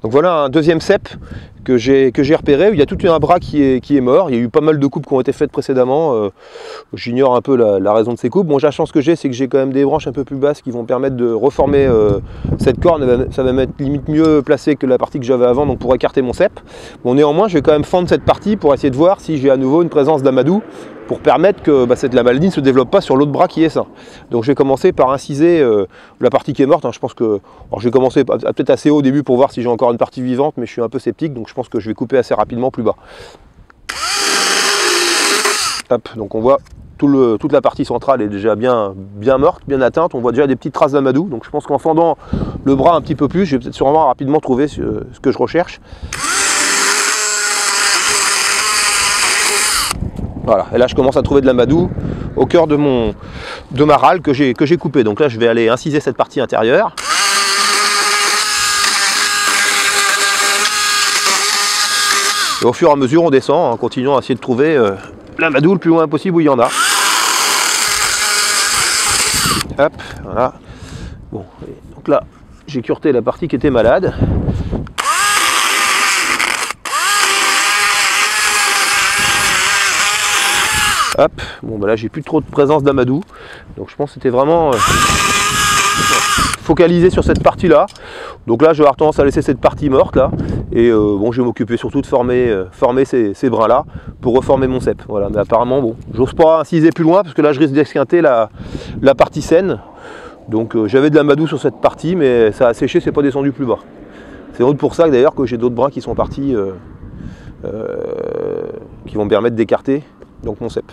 Donc voilà un deuxième cep que j'ai repéré. Il y a tout un bras qui est mort. Il y a eu pas mal de coupes qui ont été faites précédemment. J'ignore un peu la raison de ces coupes. Bon, la chance que j'ai, c'est que j'ai quand même des branches un peu plus basses qui vont permettre de reformer cette corne. Ça va m'être limite mieux placé que la partie que j'avais avant, donc pour écarter mon cep. Bon, néanmoins, je vais quand même fendre cette partie pour essayer de voir si j'ai à nouveau une présence d'amadou, pour permettre que la maladie ne se développe pas sur l'autre bras qui est sain. Donc je vais commencer par inciser la partie qui est morte. Je pense que, alors je vais commencer peut-être assez haut au début pour voir si j'ai encore une partie vivante, mais je suis un peu sceptique, donc je pense que je vais couper assez rapidement plus bas. Hop, donc on voit toute la partie centrale est déjà bien morte, bien atteinte. On voit déjà des petites traces d'amadou, donc je pense qu'en fendant le bras un petit peu plus, je vais peut-être sûrement rapidement trouver ce que je recherche. Voilà, et là je commence à trouver de l'amadou au cœur de ma râle que j'ai coupé. Donc là je vais aller inciser cette partie intérieure. Et au fur et à mesure on descend en continuant à essayer de trouver l'amadou le plus loin possible où il y en a. Hop, voilà. Bon, donc là j'ai cureté la partie qui était malade. Hop, bon bah là j'ai plus trop de présence d'amadou, donc je pense que c'était vraiment focalisé sur cette partie là. Donc là je vais avoir tendance à laisser cette partie morte là, et bon je vais m'occuper surtout de former ces brins là pour reformer mon cep. Voilà, mais apparemment bon, j'ose pas inciser plus loin parce que là je risque d'esquinter la partie saine. Donc j'avais de l'amadou sur cette partie, mais ça a séché, c'est pas descendu plus bas. C'est autre pour ça d'ailleurs que j'ai d'autres brins qui sont partis qui vont me permettre d'écarter donc mon cep.